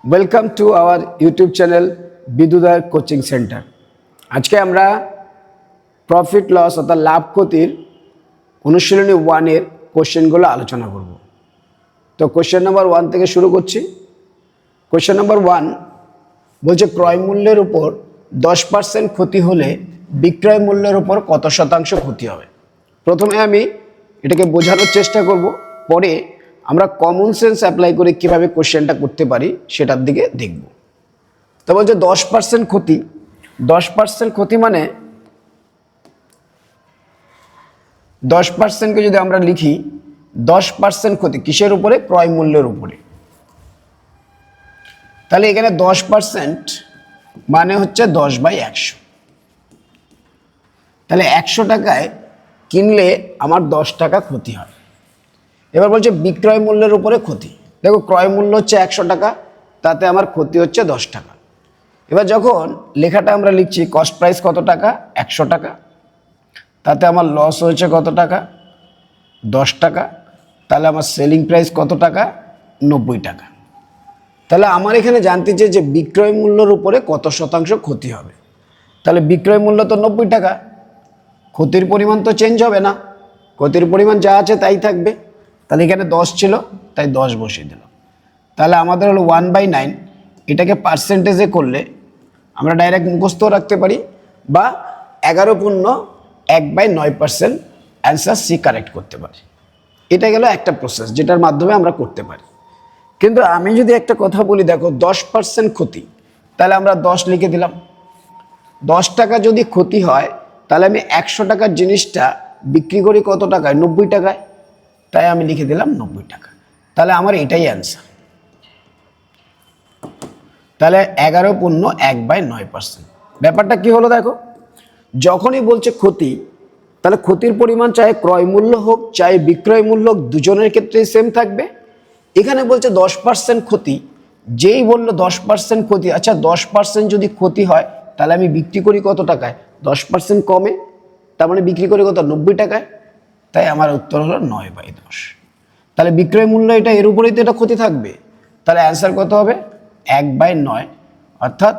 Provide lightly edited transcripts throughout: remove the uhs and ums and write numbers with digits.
Welcome to our YouTube channel বিদুদার coaching centre. আজকে আমরা প্রফিট লস অর্থাৎ লাভ ক্ষতির অনুশীলনী 1-এর কোশ্চেনগুলো আলোচনা করব। তো কোশ্চেন নাম্বার 1 থেকে শুরু করছি। কোশ্চেন নাম্বার 1 বলছে ক্রয় মূল্যের উপর 10% ক্ষতি হলে বিক্রয় মূল্যের উপর কত শতাংশ ক্ষতি হবে। প্রথমে আমি এটাকে বোঝানোর চেষ্টা করব, পরে আমরা কমন সেন্স অ্যাপ্লাই করে কীভাবে কোশ্চেনটা করতে পারি সেটার দিকে দেখব। তো বলছে 10% ক্ষতি, 10% ক্ষতি মানে 10%কে যদি আমরা লিখি 10% ক্ষতি কিসের উপরে? ক্রয় মূল্যের উপরে। তাহলে এখানে 10% মানে হচ্ছে 10/100। তাহলে 100 টাকায় কিনলে আমার 10 টাকা ক্ষতি হয়। এবার বলছে বিক্রয় মূল্যের উপরে ক্ষতি। দেখো ক্রয় মূল্য হচ্ছে 100 টাকা, তাতে আমার ক্ষতি হচ্ছে 10 টাকা। এবার যখন লেখাটা আমরা লিখছি কস্ট প্রাইস কত টাকা? 100 টাকা, তাতে আমার লস হয়েছে কত টাকা? 10 টাকা। তাহলে আমার সেলিং প্রাইস কত টাকা? 90 টাকা। তাহলে আমার এখানে জানতে চাই যে বিক্রয় মূল্যের উপরে কত শতাংশ ক্ষতি হবে। তাহলে বিক্রয় মূল্য তো 90 টাকা, ক্ষতির পরিমাণ তো চেঞ্জ হবে না, ক্ষতির পরিমাণ যা আছে তাই থাকবে। তাহলে এখানে 10 ছিল তাই 10 বসিয়ে দিলাম। তাহলে আমাদের হলো 1/9। এটাকে পার্সেন্টেজে করলে আমরা ডাইরেক্ট মুখস্থ রাখতে পারি বা 11.1/9% অ্যান্সার সি কারেক্ট করতে পারি। এটা গেল একটা প্রসেস যেটার মাধ্যমে আমরা করতে পারি। কিন্তু আমি যদি একটা কথা বলি, দেখো 10% ক্ষতি, তাহলে আমরা 10 লিখে দিলাম। 10 টাকা যদি ক্ষতি হয় তাহলে আমি 100 টাকার জিনিসটা বিক্রি করি কত টাকায়? 90 টাকায়। তাই আমি লিখে দিলাম 90 টাকা। তাহলে আমার এটাই অ্যান্সার। তাহলে 11.1/9%। ব্যাপারটা কি হলো দেখো, যখনই বলছে ক্ষতি, তাহলে ক্ষতির পরিমাণ চাहे ক্রয় মূল্য হোক চাहे বিক্রয় মূল্য হোক, দুজনের ক্ষেত্রেই সেম থাকবে। এখানে বলছে 10% ক্ষতি, যেই বললো 10% ক্ষতি, আচ্ছা 10% যদি ক্ষতি হয় তাহলে আমি বিক্রি করি কত টাকায়? 10% কমে, তার মানে বিক্রি করি কত? 90 টাকায়। তাই আমার উত্তর হলো 9/10। তাহলে বিক্রয় মূল্য এটা, এর উপরেই তো এটা ক্ষতি থাকবে। তাহলে অ্যান্সার কত হবে? 1/9, অর্থাৎ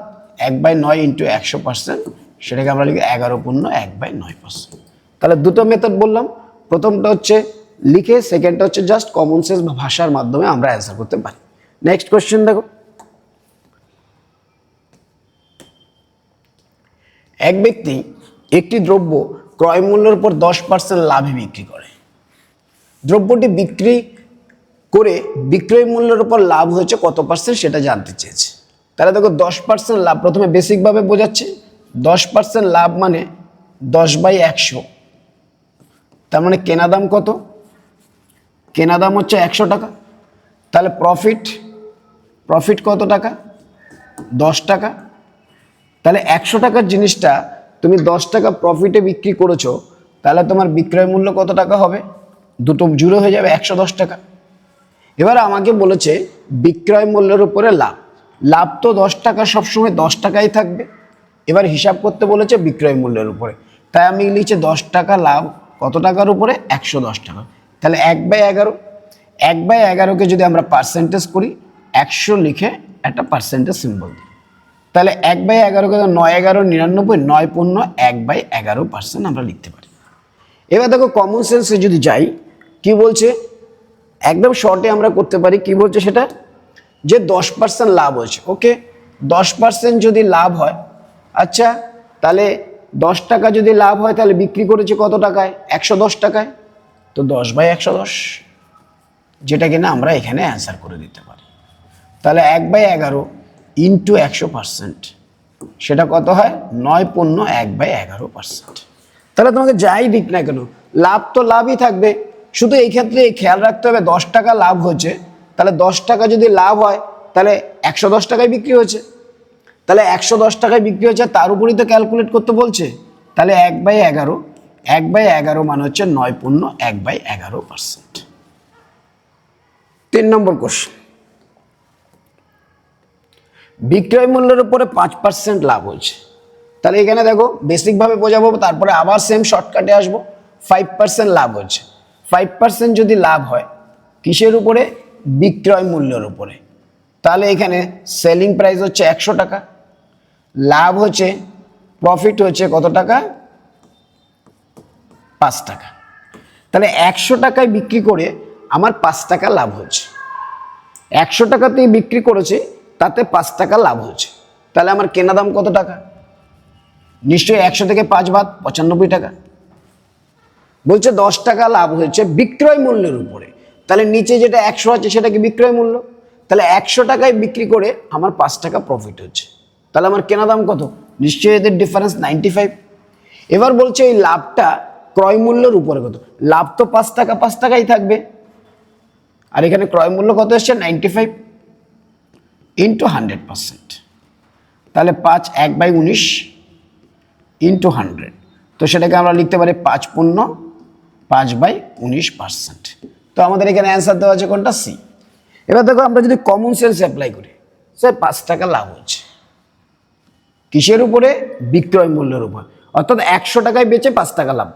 1/9 ইন্টু 100%, সেটাকে আমরা লিখি 11.1/9%। তাহলে দুটো মেথড বললাম, প্রথমটা হচ্ছে লিখে, সেকেন্ডটা হচ্ছে জাস্ট কমন সেন্স বা ভাষার মাধ্যমে আমরা অ্যান্সার করতে পারি। নেক্সট কোয়েশ্চেন দেখো, এক ব্যক্তি একটি দ্রব্য ক্রয় মূল্যের উপর 10% লাভে বিক্রি করে। দ্রব্যটি বিক্রি করে বিক্রয় মূল্যের উপর লাভ হয়েছে কত পার্সেন্ট সেটা জানতে চেয়েছে। তাহলে দেখো 10% লাভ, প্রথমে বেসিকভাবে বোঝাচ্ছে। 10% লাভ মানে 10/100। তার মানে কেনা দাম কত? কেনা দাম হচ্ছে 100 টাকা। তাহলে প্রফিট কত টাকা? 10 টাকা। তাহলে 100 টাকার জিনিসটা তুমি 10 টাকা প্রফিটে বিক্রি করেছো, তাহলে তোমার বিক্রয় মূল্য কত টাকা হবে? দুটো জুড়ে হয়ে যাবে 110 টাকা। এবার আমাকে বলেছে বিক্রয় মূল্যের উপরে লাভ। লাভ তো 10 টাকা, সবসময় 10 টাকাই থাকবে। এবার হিসাব করতে বলেছে বিক্রয় মূল্যের উপরে, তাই আমি লিখছি 10 টাকা লাভ কত টাকার উপরে? 110 টাকা। তাহলে 1/11, 1/11কে যদি আমরা পার্সেন্টেজ করি, 100 লিখে একটা পার্সেন্টেজ সিম্বল দিই। তাহলে 1/11কে 9-11-99, 9.1/11% আমরা লিখতে পারি। এবার দেখো কমন সেন্সে যদি যাই, কি বলছে? একদম শর্টে আমরা করতে পারি। কি বলছে সেটা? যে 10% লাভ হয়েছে। ওকে, 10% যদি লাভ হয়, আচ্ছা তাহলে 10 টাকা যদি লাভ হয় তাহলে বিক্রি করেছে কত টাকায়? 110 টাকায়। তো 10/110, যেটা কিনা আমরা এখানে অ্যান্সার করে দিতে পারি। তাহলে 1/11 ইন্টু 100%, সেটা কত হয়? 9.1/11%। তাহলে তোমাকে যাই দিক না কেন, লাভ তো লাভই থাকবে। শুধু এই ক্ষেত্রে খেয়াল রাখতে হবে 10 টাকা লাভ হয়েছে, তাহলে 10 টাকা যদি লাভ হয় তাহলে 110 টাকায় বিক্রি হয়েছে। তাহলে 110 টাকায় বিক্রি হয়েছে, তার উপরই তো ক্যালকুলেট করতে বলছে। তাহলে 1/11 মানে হচ্ছে 9.1/11%। 3 নম্বর কোশ্চেন, বিক্রয় মূল্যের উপরে 5% লাভ হয়েছে। তাহলে এখানে দেখো বেসিকভাবে বোঝাবো, তারপরে আবার সেম শর্টকাটে আসবো। 5% লাভ হচ্ছে। 5% যদি লাভ হয় কিসের উপরে? বিক্রয় মূল্যের উপরে। তাহলে এখানে সেলিং প্রাইস হচ্ছে 100 টাকা, লাভ হচ্ছে প্রফিট হচ্ছে কত টাকা? 5 টাকা। তাহলে 100 টাকায় বিক্রি করে আমার 5 টাকা লাভ হচ্ছে। 100 টাকাতেই বিক্রি করেছে, তাতে 5 টাকা লাভ হচ্ছে। তাহলে আমার কেনা দাম কত টাকা? নিশ্চয়ই 100 থেকে 5 বাদ 95 টাকা। বলছে 10 টাকা লাভ হয়েছে বিক্রয় মূল্যের উপরে। তাহলে নিচে যেটা 100 আছে সেটা কি বিক্রয় মূল্য? তাহলে 100 টাকায় বিক্রি করে আমার 5 টাকা প্রফিট হচ্ছে। তাহলে আমার কেনা দাম কত? নিশ্চয়ই এদের ডিফারেন্স 95। এবার বলছে এই লাভটা ক্রয় মূল্যের উপরে কত? লাভ তো 5 টাকা, 5 টাকাই থাকবে। আর এখানে ক্রয় মূল্য কত এসছে? 95 ইন্টু 100%। তাহলে 1/19 ইন্টু 100। তো সেটাকে আমরা লিখতে পারি 5/19%। তো আমাদের এখানে অ্যান্সার দেওয়া আছে কোনটা? সি। এবার দেখো আমরা যদি কমন সেন্স অ্যাপ্লাই করি, স্যার 5 টাকা লাভ হচ্ছে কিসের উপরে? বিক্রয় মূল্যের উপর। অর্থাৎ 100 টাকায় বেচে 5 টাকা লাভ।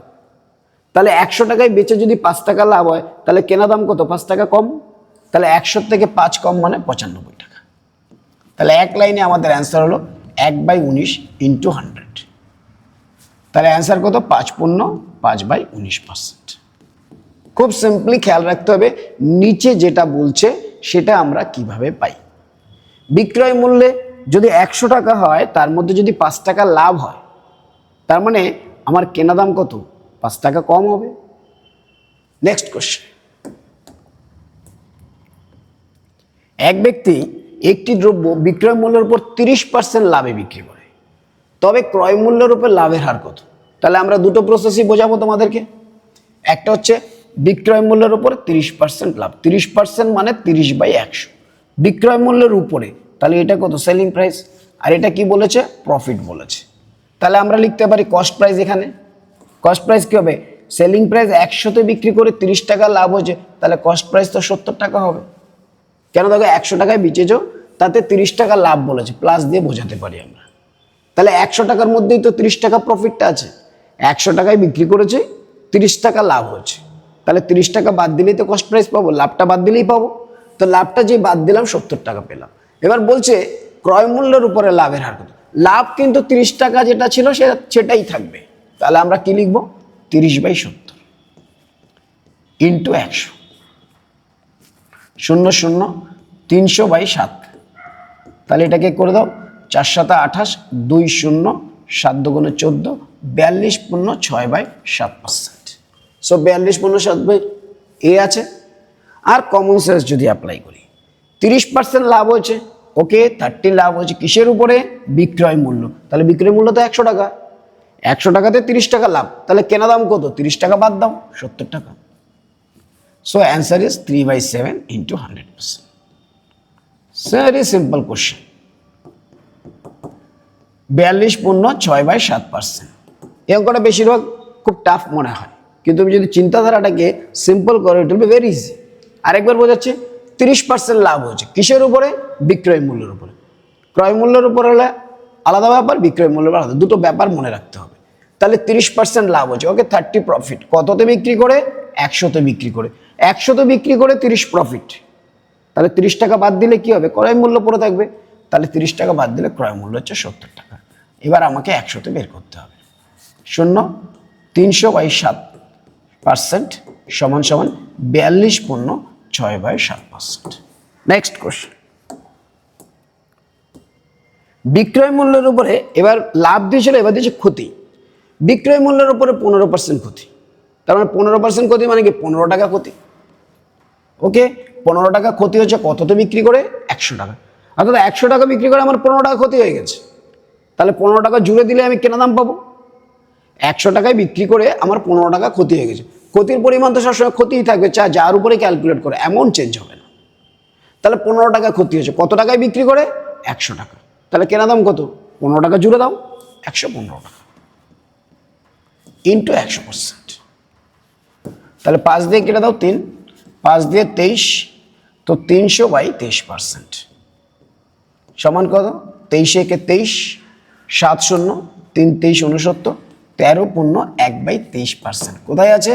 তাহলে 100 টাকায় বেচে যদি 5 টাকা লাভ হয়, তাহলে কেনা দাম কত? 5 টাকা কম। তাহলে 100 থেকে 5 কম মানে 95 টাকা। তাহলে এক লাইনে আমাদের অ্যান্সার হলো 1/19 ইন্টু 100। তাহলে অ্যান্সার কত? 5/19%। খুব সিম্পলি খেয়াল রাখতে হবে নিচে যেটা বলছে সেটা আমরা কিভাবে পাই। বিক্রয় মূল্যে যদি 100 টাকা হয়, তার মধ্যে যদি 5 টাকা লাভ হয়, তার মানে আমার কেনা দাম কত? 5 টাকা কম হবে। Next question. এক ব্যক্তি একটি দ্রব্য বিক্রয় মূল্যের উপর 30% লাভে বিক্রি করে, তবে ক্রয় মূল্যের উপর লাভের হার কত? তাহলে আমরা দুটো প্রসেসই বোঝাবো তোমাদেরকে। একটা হচ্ছে বিক্রয় মূল্যের উপরে 30% লাভ। 30% মানে 30/100 বিক্রয় মূল্যের উপরে। তাহলে এটা কত? Selling price. আর এটা কি বলেছে? প্রফিট বলেছে। তাহলে আমরা লিখতে পারি কস্ট প্রাইস। এখানে কস্ট প্রাইস কি হবে? সেলিং প্রাইস 100তে বিক্রি করে 30 টাকা লাভ হয়েছে, তাহলে কস্ট প্রাইস তো 70 টাকা হবে। কেন? দেখো 100 টাকায় বেচেছো, তাতে 30 টাকা লাভ বলেছে, প্লাস দিয়ে বোঝাতে পারি আমরা। তাহলে 100 টাকার মধ্যেই তো 30 টাকা প্রফিটটা আছে। 100 টাকায় বিক্রি করেছে, 30 টাকা লাভ হচ্ছে। তাহলে 30 টাকা বাদ দিলেই তো কস্ট প্রাইস পাবো, লাভটা বাদ দিলেই পাবো। তো লাভটা যে বাদ দিলাম 70 টাকা পেলাম। এবার বলছে ক্রয় মূল্যের উপরে লাভের হার কত? লাভ কিন্তু 30 টাকা যেটা ছিল সেটাই থাকবে। তাহলে আমরা কি লিখবো? 30/70 ইন্টু 100। 0 0 300/7। তাহলে এটাকে করে দাও 4 7 28, 2 0 7 2 14, 42 পূর্ণ 6/7%। সো 42 পূর্ণ 7 এ আছে। আর কমন সেন্স যদি অ্যাপ্লাই করি, 30% লাভ হয়েছে, ওকে 30 লাভ হয়েছে কিসের উপরে? বিক্রয় মূল্য। তাহলে বিক্রয় মূল্য তো 100 টাকা। 100 টাকাতে 30 টাকা লাভ, তাহলে কেনা দাম কত? 30 টাকা বাদ দাও, 70 টাকা। So answer is 3/7 into 100%। Very simple question. 42 পূর্ণ 6/7%। এই অঙ্কটা বেশিরভাগ খুব টাফ মনে হয়, কিন্তু তুমি যদি চিন্তাধারাটাকে সিম্পল করো, it will be very easy. আরেকবার বোঝাচ্ছি, 30% লাভ হয়েছে কিসের উপরে? বিক্রয় মূল্যের উপরে। ক্রয় মূল্যের উপর হলে আলাদা ব্যাপার, বিক্রয় মূল্যের আলাদা, দুটো ব্যাপার মনে রাখতে হবে। তাহলে 30% লাভ হয়েছে, ওকে 30 প্রফিট। কততে বিক্রি করে? 100তে বিক্রি করে। 100তে বিক্রি করে 30 প্রফিট। তাহলে 30 টাকা বাদ দিলে কি হবে? ক্রয় মূল্য পড়ে থাকবে। তাহলে 30 টাকা বাদ দিলে ক্রয় মূল্য হচ্ছে 70 টাকা। এবার আমাকে 100তে বের করতে হবে। 0 300/7% সমান সমান 42 পূর্ণ 6/7%। Next question. বিক্রয় মূল্যের উপরে এবার লাভ দিয়েছিল, এবার দিয়েছে ক্ষতি। বিক্রয় মূল্যের উপরে 15% ক্ষতি। তার মানে 15% ক্ষতি মানে কি? 15 টাকা ক্ষতি। ওকে, 15 টাকা ক্ষতি হচ্ছে, কততে বিক্রি করে? 100 টাকা। অর্থাৎ 100 টাকা বিক্রি করে আমার 15 টাকা ক্ষতি হয়ে গেছে। তাহলে 15 টাকা জুড়ে দিলে আমি কেনা দাম পাবো। 100 টাকায় বিক্রি করে আমার 15 টাকা ক্ষতি হয়ে গেছে। ক্ষতির পরিমাণ তো সবসময় ক্ষতিই থাকবে, যার উপরে ক্যালকুলেট করে, অ্যামাউন্ট চেঞ্জ হবে না। তাহলে 15 টাকা ক্ষতি হয়েছে, কত টাকায় বিক্রি করে? 100 টাকা। তাহলে কেনা দাম কত? 15 টাকা জুড়ে দাও, 115 টাকা ইন্টু 100%। তাহলে 5 দিয়ে কেটে দাও 3, 5 দিয়ে 23, তো 300/23% সমান কত? 23 একে 23, 7 0 3 23 69, 13 পূর্ণ 1/23%। কোথায় আছে?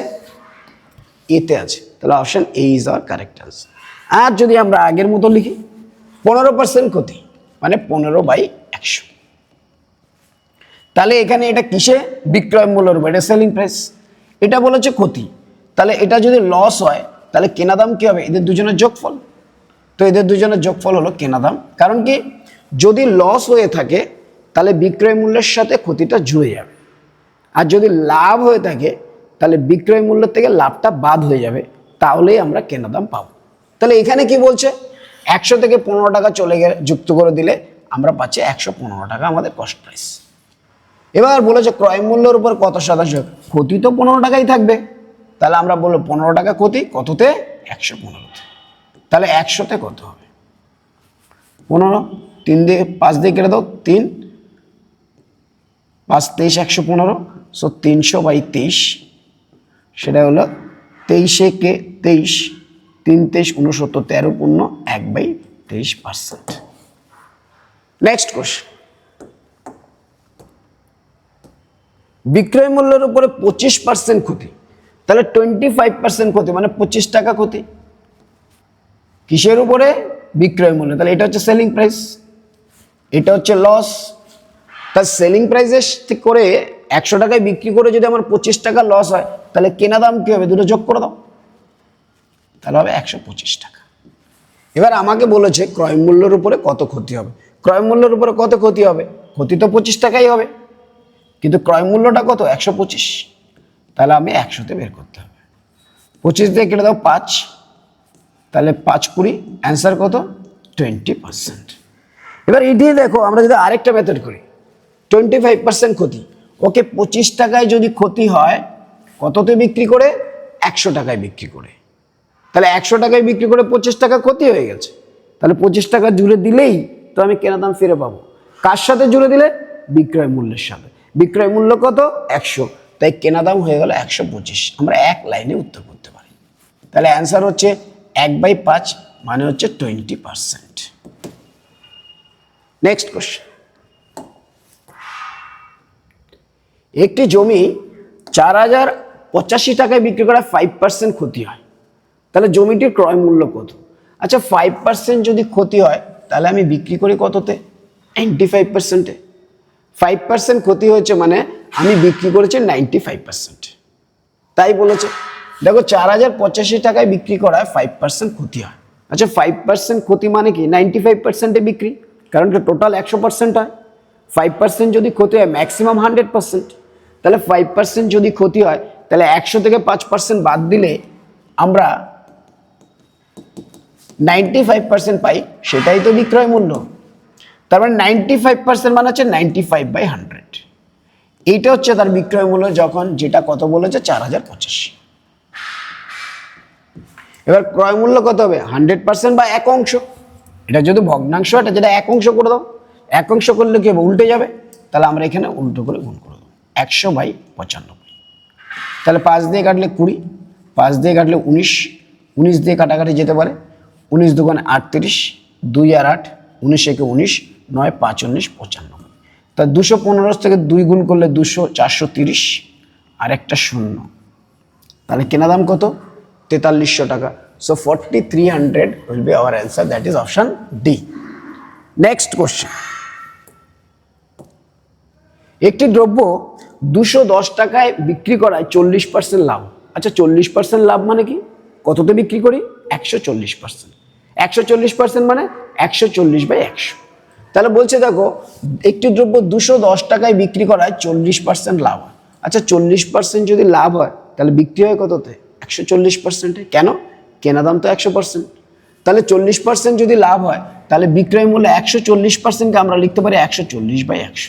এতে আছে। তাহলে option A is our correct answer. আর যদি আমরা আগের মতো লিখি, 15% ক্ষতি মানে 15/100। তাহলে এখানে এটা কিসে? বিক্রয় মূল্যের উপর, এটা সেলিং প্রাইস। এটা বলেছে ক্ষতি, তাহলে এটা যদি লস হয় তাহলে কেনা দাম কি হবে? এদের দুজনের যোগফল। তো এদের দুজনের যোগফল হলো কেনা দাম। কারণ কি, যদি লস হয়ে থাকে তাহলে বিক্রয় মূল্যের সাথে ক্ষতিটা জুড়ে যাবে, আর যদি লাভ হয়ে থাকে তাহলে বিক্রয় মূল্য থেকে লাভটা বাদ হয়ে যাবে, তাহলেই আমরা কেনা দাম পাবো। তাহলে এখানে কি বলছে? 100 থেকে 15 টাকা চলে গেলে যুক্ত করে দিলে আমরা পাচ্ছি 115 টাকা আমাদের কস্ট প্রাইস। এবার বলেছে ক্রয় মূল্যের উপর কত শতাংশ? ক্ষতি তো 15 টাকাই থাকবে, তাহলে আমরা বলবো 15 টাকা ক্ষতি কততে? 115তে। তাহলে 100তে কত হবে? 15, 3 দিয়ে 5 দিয়ে কেটে দাও, 3 5 23 115, সো 300/23, সেটা হলো 23 কে 23, 3 23 69, 13 পূর্ণ 1/23%। নেক্সট কোশ্চেন, বিক্রয় মূল্যের উপরে 25% ক্ষতি, তাহলে 25% ক্ষতি মানে 25 টাকা ক্ষতি কিসের উপরে? বিক্রয় মূল্য। তাহলে এটা হচ্ছে সেলিং প্রাইস, এটা হচ্ছে লস। তার সেলিং প্রাইসের করে 100 টাকায় বিক্রি করে যদি আমার 25 টাকা লস হয় তাহলে কেনা দাম কি হবে? দুটো যোগ করে দাও, তাহলে হবে 125 টাকা। এবার আমাকে বলেছে ক্রয় মূল্যের উপরে কত ক্ষতি হবে। ক্রয় মূল্যের উপরে কত ক্ষতি হবে? ক্ষতি তো 25 টাকাই হবে, কিন্তু ক্রয় মূল্যটা কত? 125। তাহলে আমি 100তে বের করতে হবে। 25 দিয়ে কেটে দাও 5, তাহলে 5 20, অ্যান্সার কত? 20%। এবার এটিই দেখো, আমরা যদি আরেকটা মেথড করি, 25% ক্ষতি, ওকে 25 টাকায় যদি ক্ষতি হয় কততে বিক্রি করে? 100 টাকায় বিক্রি করে। তাহলে 100 টাকায় বিক্রি করে 25 টাকা ক্ষতি হয়ে গেছে, তাহলে 25 টাকা জুড়ে দিলেই তো আমি কেনা দাম ফিরে পাবো। কার সাথে জুড়ে দিলে? বিক্রয় মূল্যের সাথে। বিক্রয় মূল্য কত? 100, তাই কেনা দাম হয়ে গেল 125। আমরা এক লাইনে উত্তর করতে পারি। তাহলে অ্যান্সার হচ্ছে 1/5 মানে হচ্ছে 20%। নেক্সট কোশ্চেন, একটি জমি 4085 টাকায় বিক্রি করা 5% ক্ষতি হয়, তাহলে জমিটির ক্রয় মূল্য কত? আচ্ছা, 5% যদি ক্ষতি হয় তাহলে আমি বিক্রি করি কততে? 95%-এ। 5% ক্ষতি হয়েছে মানে আমি বিক্রি করেছি 95%। তাই বলেছে। দেখো, 4085 টাকায় বিক্রি করায় 5% ক্ষতি হয়। আচ্ছা, 5% ক্ষতি মানে কি? 95%-এ বিক্রি, কারণ টোটাল 100% হয়। 5% যদি ক্ষতি হয়, ম্যাক্সিমাম 100%। তাহলে 5% যদি ক্ষতি হয় তাহলে 100 থেকে 5% বাদ দিলে আমরা 95% পাই, সেটাই তো বিক্রয় মূল্য। তার মানে 95% মানে হচ্ছে 95/100। এইটা হচ্ছে তার বিক্রয় মূল্য, যখন যেটা কত বলেছে? 4085। এবার ক্রয় মূল্য কত হবে? 100% বা এক অংশ। এটা যদি ভগ্নাংশ, এটা যেটা এক অংশ করে দাও। এক অংশ করলে কি হবে? উল্টে যাবে। তাহলে আমরা এখানে উল্টো করে গুণ করে দেবো, 100/95। তাহলে 5 দিয়ে কাটলে 20, 5 দিয়ে কাটলে 19, 19 দিয়ে কাটাকাটি যেতে পারে। 19 দুগুণে 38, 2 আর 8, 19 একে 19, 9 5 19 95। তা 215 থেকে 2 গুণ করলে 200, 430 আর একটা 0। তাহলে কেনা দাম কত? 4300 টাকা। So 4300 will be our answer, that is option D. Next question, একটি দ্রব্য 210 টাকায় বিক্রি করায় 40% লাভ। আচ্ছা, 40% লাভ মানে কি? কততে বিক্রি করি? 140%। 140% মানে 140/100। তাহলে বলছে দেখো, একটি দ্রব্য 210 টাকায় বিক্রি করায় 40% লাভ হয়। আচ্ছা, 40% যদি লাভ হয় তাহলে বিক্রি হয় কততে? 140%-এ। কেন? কেনা দাম তো 100%। তাহলে 40% যদি লাভ হয় তাহলে বিক্রয় মূল্য 140%-কে আমরা লিখতে পারি 140/100।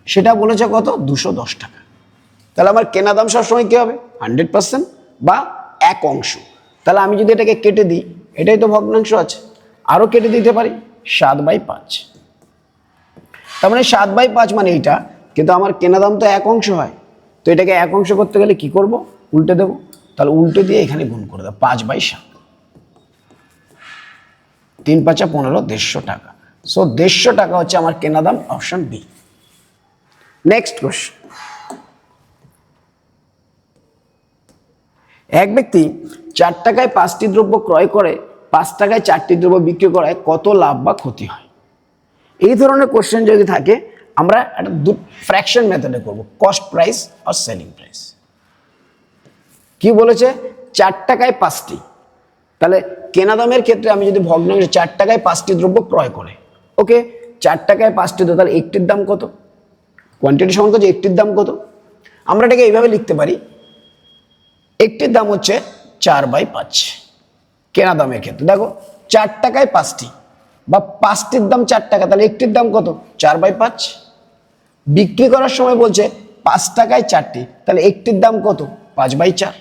সেটা বলেছে কত? 210 টাকা। তাহলে আমার কেনা দাম সবসময় কি হবে? 100% বা এক অংশ। তাহলে আমি যদি এটাকে কেটে দিই, এটাই তো ভগ্নাংশ আছে, আরও কেটে দিতে পারি 7/5। তার মানে 7/5 মানে এইটা, কিন্তু আমার কেনা দাম তো এক অংশ হয়। তো এটাকে এক অংশ করতে গেলে কি করব? উল্টে দেবো। তাহলে উল্টে দিয়ে এখানে গুণ করে দেবো, 5/7। 3 5 15, 150 টাকা। সো 150 টাকা হচ্ছে আমার কেনা দাম, অপশন বি। নেক্সট কোশ্চেন, এক ব্যক্তি 4 টাকায় 5টি দ্রব্য ক্রয় করে 5 টাকায় 4টি দ্রব্য বিক্রি করায় কত লাভ বা ক্ষতি হয়? এই ধরনের কোশ্চেন যদি থাকে আমরা একটা ফ্র্যাকশন মেথডে করব, কস্ট প্রাইস আর সেলিং প্রাইস। কি বলেছে? 4 টাকায় 5টি, তাহলে কেনা দামের ক্ষেত্রে আমি যদি ভগ্নাংশে 4 টাকায় 5টি দ্রব্য ক্রয় করে, ওকে 4 টাকায় 5টি, তাহলে একটির দাম কত? কোয়ান্টিটি সমান হচ্ছে একটির দাম কত? আমরা এটাকে এইভাবে লিখতে পারি, একটির দাম হচ্ছে 4/5 কেনা দামের ক্ষেত্রে। দেখো 4 টাকায় 5টি বা 5টির দাম 4 টাকা, তাহলে একটির দাম কত? 4/5। বিক্রি করার সময় বলছে 5 টাকায় 4টি, তাহলে একটির দাম কত? 5/4।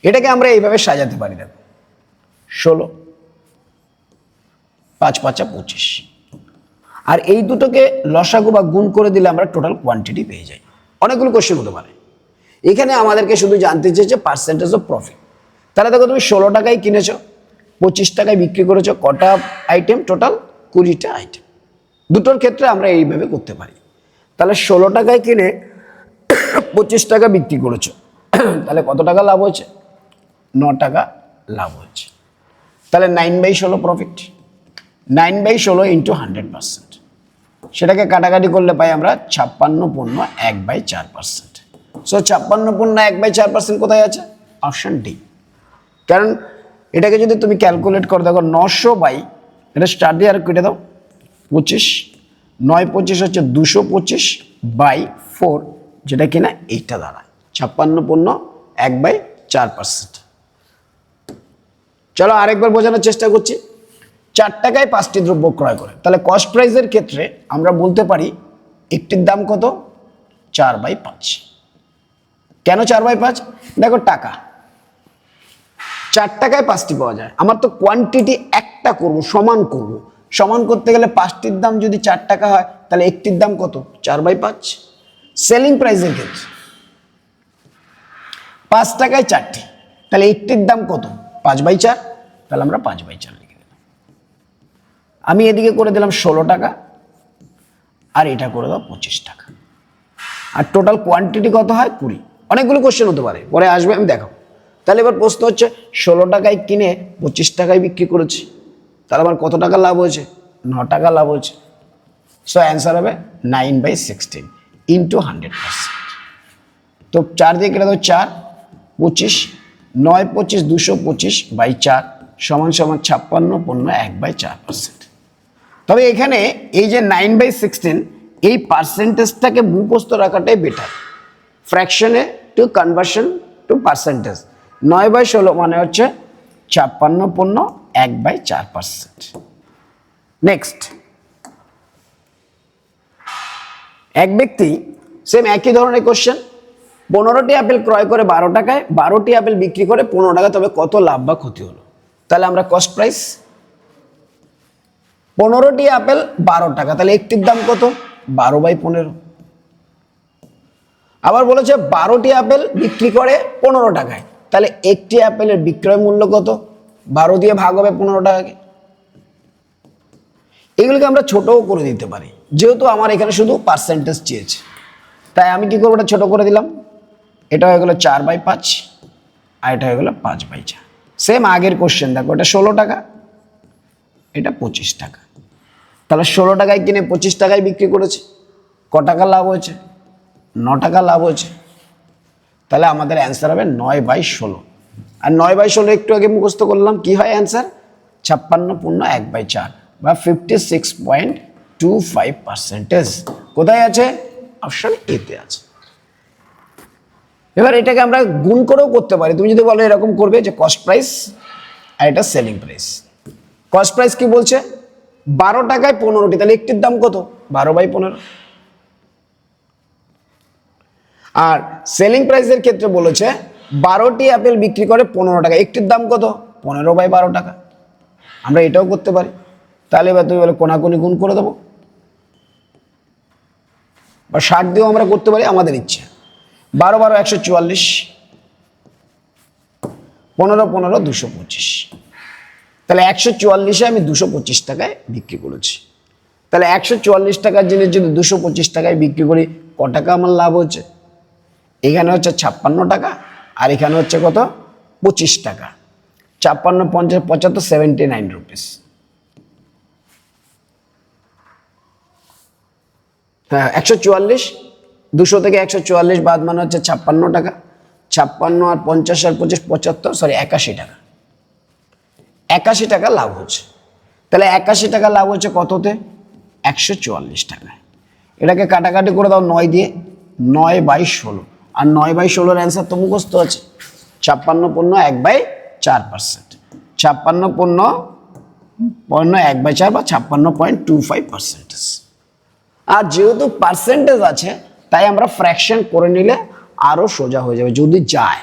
এটাকে আমরা এইভাবে সাজাতে পারি, দেখো 16, 5 5 25, আর এই দুটোকে লসাগু বা গুণ করে দিলে আমরা টোটাল কোয়ান্টিটি পেয়ে যাই। অনেকগুলো কোশ্চেন হতে পারে। এখানে আমাদেরকে শুধু জানতে চেয়েছে পার্সেন্টেজ অফ প্রফিট। তাহলে দেখো তুমি 16 টাকায় কিনেছো, 25 টাকায় বিক্রি করেছো, কটা আইটেম? Total 20টা item. দুটোর ক্ষেত্রে আমরা এইভাবে করতে পারি। তাহলে 16 টাকায় কিনে 25 টাকা বিক্রি করেছো, তাহলে কত টাকা লাভ হয়েছে? 9 টাকা লাভ হয়েছে। তাহলে 9/16 প্রফিট। 9/16 ইন্টু 100%, সেটাকে কাটাকাটি করলে পাই আমরা 56.1/4%। সো 56.1/4% কোথায় আছে? Option D. কারণ এটাকে যদি তুমি ক্যালকুলেট করো, দেখো 900 বাই, এটা স্টার দিয়ে আর কেটে দাও, 25, 9 25 হচ্ছে 225/4, যেটা কিনা এইটা দাঁড়ায় 56.1/4%। চলো আরেকবার বোঝানোর চেষ্টা করছি। 4 টাকায় 5টি দ্রব্য ক্রয় করে, তাহলে কস্ট প্রাইসের ক্ষেত্রে আমরা বলতে পারি একটির দাম কত? 4/5। কেন 4/5? দেখো টাকা 4 টাকায় 5টি পাওয়া যায়, আমার তো কোয়ান্টিটি একটা করব, সমান করব। সমান করতে গেলে 5টির দাম যদি 4 টাকা হয়, তাহলে একটির দাম কত? 4/5। সেলিং প্রাইসের ক্ষেত্রে 5 টাকায় 4টি, তাহলে একটির দাম কত? 5/4, তাহলে আমরা 5/4 লিখে দিলাম। আমি এদিকে করে দিলাম 16 টাকা, আর এটা করে দাও 25 টাকা, আর টোটাল কোয়ান্টিটি কত হয়? 20। অনেকগুলো কোশ্চেন হতে পারে, পরে আসবে, আমি দেখাবো। তাহলে এবার প্রশ্ন হচ্ছে 16 টাকায় কিনে 25 টাকায় বিক্রি করেছি, তাহলে আমার কত টাকা লাভ হয়েছে? 9 টাকা লাভ হয়েছে। সো অ্যান্সার হবে 9/16 ইন্টু 100%। তো 4 দিয়ে কেটে দাও, 4, 25, 9 25 225/4 সমান সমান 56.1/4%। তবে এখানে এই যে 9/16, এই পার্সেন্টেজটাকে মুখস্থ রাখাটাই বেটার। ফ্র্যাকশনে টু কনভার্সন টু পার্সেন্টেজ, 9/16 মানে হচ্ছে 56.1/4%। নেক্সট, এক ব্যক্তি, সেম একই ধরনের কোশ্চেন, 15টি আপেল ক্রয় করে 12 টাকায়, 12টি আপেল বিক্রি করে 15 টাকা, তবে কত লাভ বা ক্ষতি হলো? তাহলে আমরা কস্ট প্রাইস, 15টি আপেল 12 টাকা, তাহলে একটির দাম কত? 12/15। আবার বলেছে 12টি আপেল বিক্রি করে 15 টাকায়, তাহলে একটি আপেলের বিক্রয় মূল্য কত? 12 দিয়ে ভাগ হবে 15 টাকাকে। এগুলোকে আমরা ছোটও করে দিতে পারি, যেহেতু আমার এখানে শুধু পার্সেন্টেজ চেয়েছে, তাই আমি কি করবো? এটা ছোট করে দিলাম। এটা হয়ে গেলো 4/5, আর এটা হয়ে গেলো 5/4। সেম আগের কোশ্চেন, দেখো এটা 16 টাকা, এটা 25 টাকা, তাহলে 16 টাকায় কিনে 25 টাকায় বিক্রি করেছে, ক টাকা লাভ হয়েছে? 9 টাকা লাভ হয়েছে। তাহলে আমাদের অ্যান্সার হবে 9/16, আর 9/16 একটু আগে মুখস্থ করলাম, কি হয় অ্যান্সার? 56.1/4 বা 56.25%। কোথায় আছে? অপশন এতে আছে। এবার এটাকে আমরা গুণ করেও করতে পারি। তুমি যদি বলো এরকম করবে যে কস্ট প্রাইস আর এটা সেলিং প্রাইস। কস্ট প্রাইস কি বলছে? 12 টাকায় 15টি, তাহলে একটির দাম কত? 12/15। আর সেলিং প্রাইসের ক্ষেত্রে বলেছে 12টি আপেল বিক্রি করে 15 টাকা, একটির দাম কত? 15/12 টাকা। আমরা এটাও করতে পারি। তাহলে এবার তুমি বলে কোনাকুনি গুণ করে দেবো, বা 60 দিয়েও আমরা করতে পারি, আমাদের ইচ্ছা। 12 12 144, 15 15 225, তাহলে 144-এ আমি 225 টাকায় বিক্রি করেছি। তাহলে 144 টাকার জিনিস যদি 225 টাকায় বিক্রি করি, ক টাকা আমার লাভ হচ্ছে? এখানে হচ্ছে 56 টাকা, আর এখানে হচ্ছে কত? 25 টাকা। 56, 50, 75, 79 রুপিস। হ্যাঁ 144, 200 থেকে 144 বাদ মানে হচ্ছে 56 টাকা। 56 আর 50 আর 25, 75, সরি 81 টাকা। 81 টাকা লাভ হচ্ছে। তাহলে 81 টাকা লাভ হচ্ছে কততে? 144 টাকায়। এটাকে কাটাকাটি করে দাও 9 দিয়ে, 9/16। আর 9/16 অ্যান্সার তো মুখস্থ আছে। 56 পণ্য 1/4%। 56 পণ্য 1/4 বা 56.25%। আর যেহেতু পার্সেন্টেজ আছে তাই আমরা ফ্র্যাকশন করে নিলে আরো সোজা হয়ে যাবে যদি যায়।